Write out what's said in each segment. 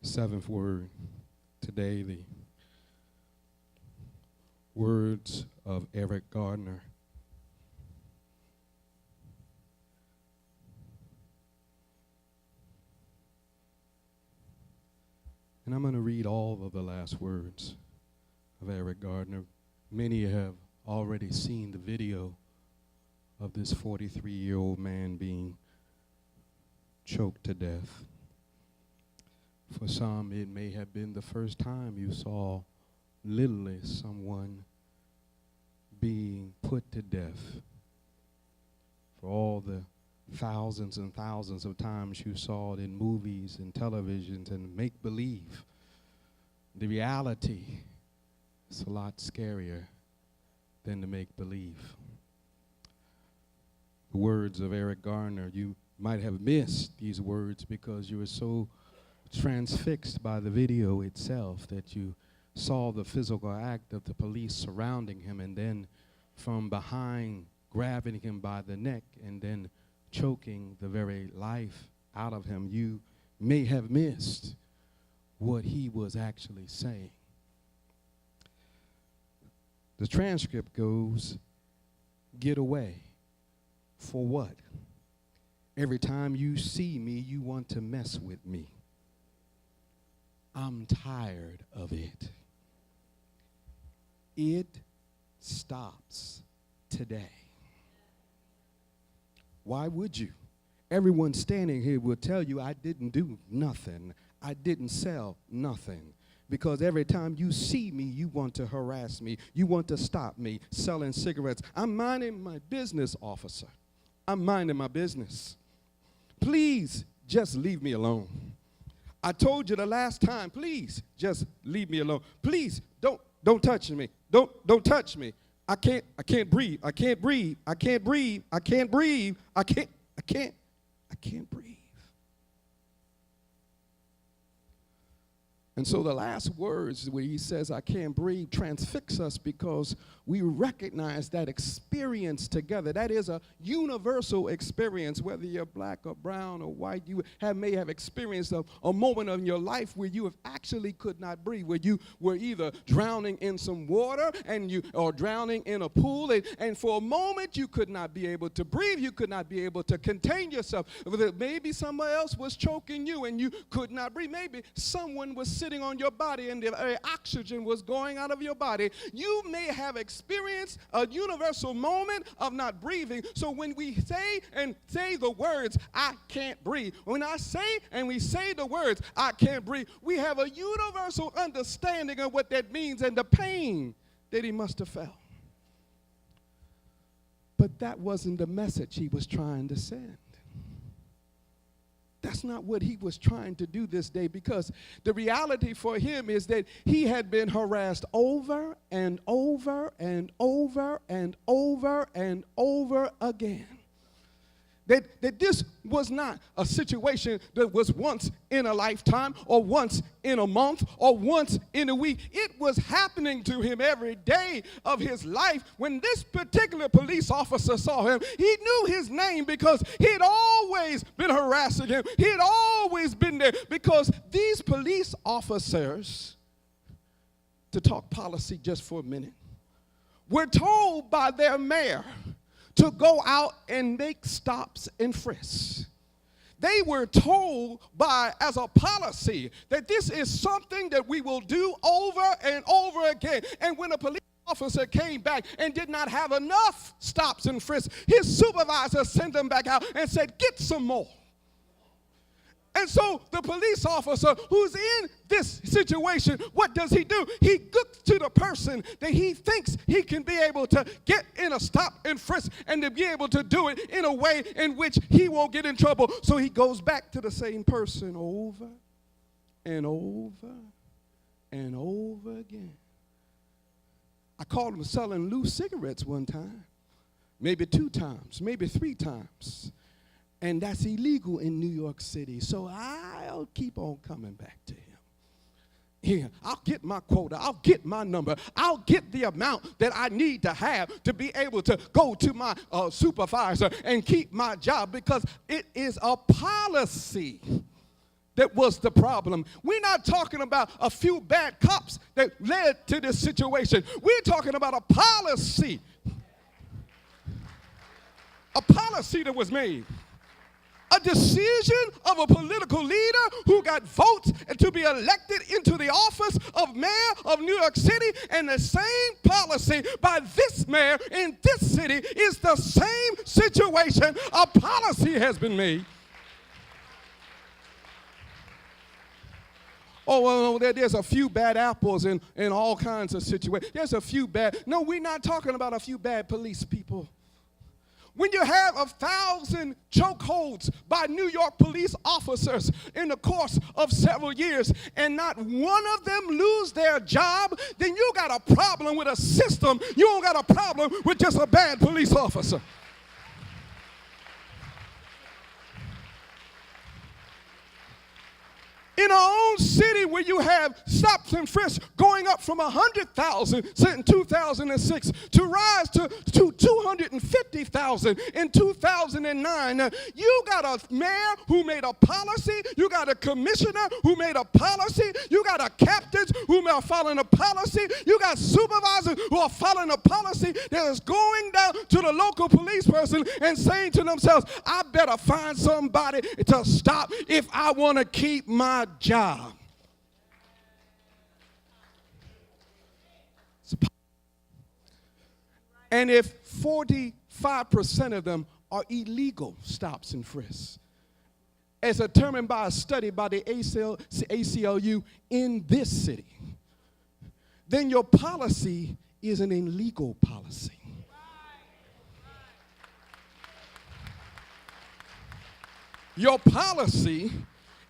Seventh word today, the words of Eric Garner. And I'm going to read all of the last words of Eric Garner. Many have already seen the video of this 43-year-old man being choked to death. For some, it may have been the first time you saw literally someone being put to death. For all the thousands and thousands of times you saw it in movies and televisions and make-believe, the reality is a lot scarier than the make-believe. The words of Eric Garner, you might have missed these words because you were so transfixed by the video itself that you saw the physical act of the police surrounding him and then from behind grabbing him by the neck and then choking the very life out of him. You may have missed what he was actually saying. The transcript goes, "Get away. For what? Every time you see me, you want to mess with me. I'm tired of it. It stops today." Why would you? Everyone standing here will tell you I didn't do nothing. I didn't sell nothing. Because every time you see me, you want to harass me. You want to stop me selling cigarettes. I'm minding my business, officer. I'm minding my business. Please just leave me alone. I told you the last time, please just leave me alone. Please don't touch me. Don't touch me. I can't breathe. I can't breathe. I can't breathe. I can't breathe. I can't breathe. And so the last words where he says, "I can't breathe," transfix us because we recognize that experience together. That is a universal experience, whether you're black or brown or white. You may have experienced a moment in your life where you have actually could not breathe, where you were either drowning in some water or drowning in a pool, and for a moment you could not be able to breathe. You could not be able to contain yourself. Maybe somebody else was choking you and you could not breathe. Maybe someone was sitting on your body and the oxygen was going out of your body. You may have experienced a universal moment of not breathing. So when we say the words, "I can't breathe," when I say and we say the words, "I can't breathe," we have a universal understanding of what that means and the pain that he must have felt. But that wasn't the message he was trying to send. That's not what he was trying to do this day, because the reality for him is that he had been harassed over and over and over and over and over again. That this was not a situation that was once in a lifetime or once in a month or once in a week. It was happening to him every day of his life. When this particular police officer saw him, he knew his name because he'd always been harassing him. He'd always been there because these police officers, to talk policy just for a minute, were told by their mayor to go out and make stops and frisks. They were told as a policy that this is something that we will do over and over again. And when a police officer came back and did not have enough stops and frisks, his supervisor sent him back out and said, "Get some more." And so the police officer who's in this situation, what does he do? He looks to the person that he thinks he can be able to get in a stop and frisk and to be able to do it in a way in which he won't get in trouble. So he goes back to the same person over and over and over again. I called him selling loose cigarettes one time, maybe 2 times, maybe 3 times. And that's illegal in New York City. So I'll keep on coming back to him. Here, I'll get my quota. I'll get my number. I'll get the amount that I need to have to be able to go to my supervisor and keep my job, because it is a policy that was the problem. We're not talking about a few bad cops that led to this situation. We're talking about a policy. A policy that was made. A decision of a political leader who got votes to be elected into the office of mayor of New York City, and the same policy by this mayor in this city is the same situation. A policy has been made. Oh, well, there's a few bad apples in all kinds of situations. There's a few bad. No, we're not talking about a few bad police people. When you have 1,000 chokeholds by New York police officers in the course of several years and not one of them lose their job, then you got a problem with a system. You don't got a problem with just a bad police officer. In our own city, where you have stops and frisks going up from 100,000 in 2006 to rise to 250,000 in 2009, you got a mayor who made a policy, you got a commissioner who made a policy, you got a captains who are following a policy, you got supervisors who are following a policy that is going down to the local police person and saying to themselves, I better find somebody to stop if I want to keep my job. And if 45% of them are illegal stops and frisks, as determined by a study by the ACLU in this city, then your policy is an illegal policy. Your policy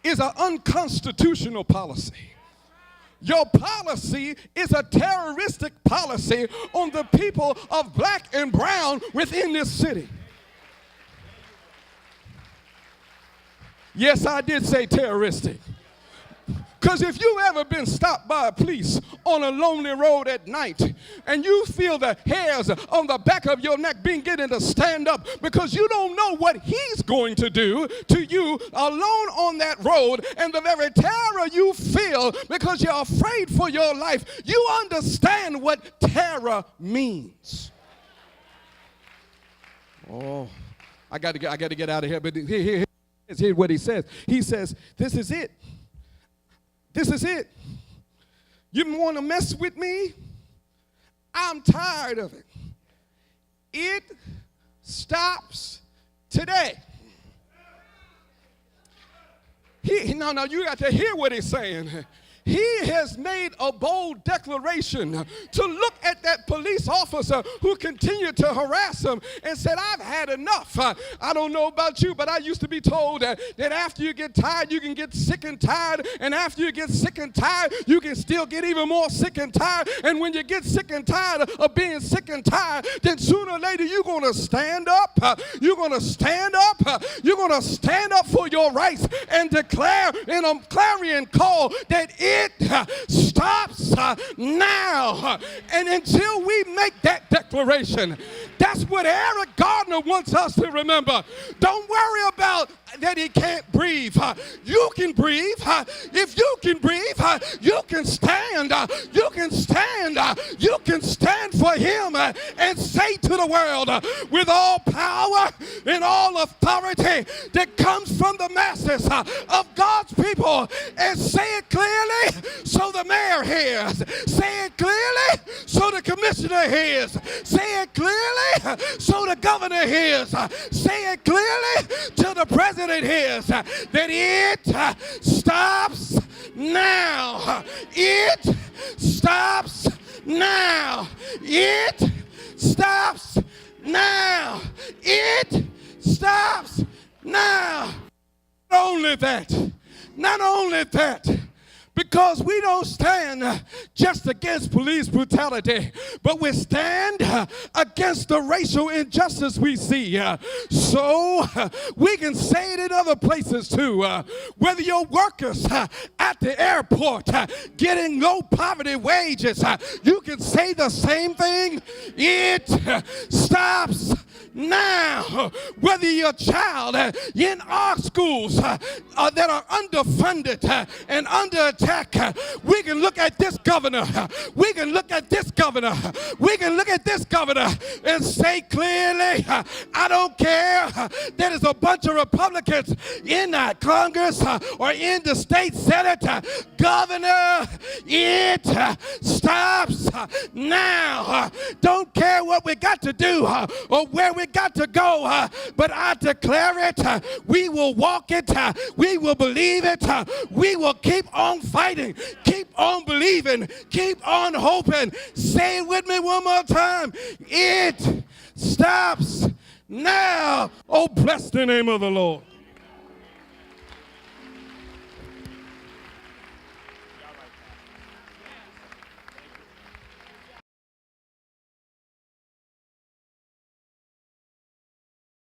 is an unconstitutional policy. Your policy is a terroristic policy on the people of black and brown within this city. Yes, I did say terroristic. Because if you've ever been stopped by a police on a lonely road at night and you feel the hairs on the back of your neck beginning to stand up because you don't know what he's going to do to you alone on that road, and the very terror you feel because you're afraid for your life, you understand what terror means. Oh, I got to get out of here. But here's what he says. He says, this is it. This is it. You want to mess with me? I'm tired of it. It stops today. No, you got to hear what he's saying. He has made a bold declaration to look at that police officer who continued to harass him and said, I've had enough. I don't know about you, but I used to be told that after you get tired, you can get sick and tired. And after you get sick and tired, you can still get even more sick and tired. And when you get sick and tired of being sick and tired, then sooner or later you're going to stand up. You're going to stand up. You're going to stand up for your rights and declare in a clarion call that it stops now. And until we make that declaration, that's what Eric Garner wants us to remember. Don't worry about that he can't breathe. You can breathe. If you can breathe, you can stand. You can stand. You can stand for him and say to the world, with all power and all authority that comes from the masses of God's people, and say it clearly so the mayor hears. Say it clearly so the commissioner hears. Say it clearly so the governor hears. Say it clearly till the president hears that it stops now. It stops now. It stops now. It stops now. Not only that, Because we don't stand just against police brutality, but we stand against the racial injustice we see. So we can say it in other places too. Whether your workers at the airport getting low poverty wages, you can say the same thing. It stops now. Whether your child in our schools that are underfunded and under attack, we can look at this governor, we can look at this governor, we can look at this governor and say clearly, I don't care that there's a bunch of Republicans in Congress or in the state Senate. Governor, it stops now. Don't care what we got to do or where we got to go, but I declare it. We will walk it. We will believe it. We will keep on fighting, keep on believing, keep on hoping. Say it with me one more time. It stops now. Oh, bless the name of the Lord.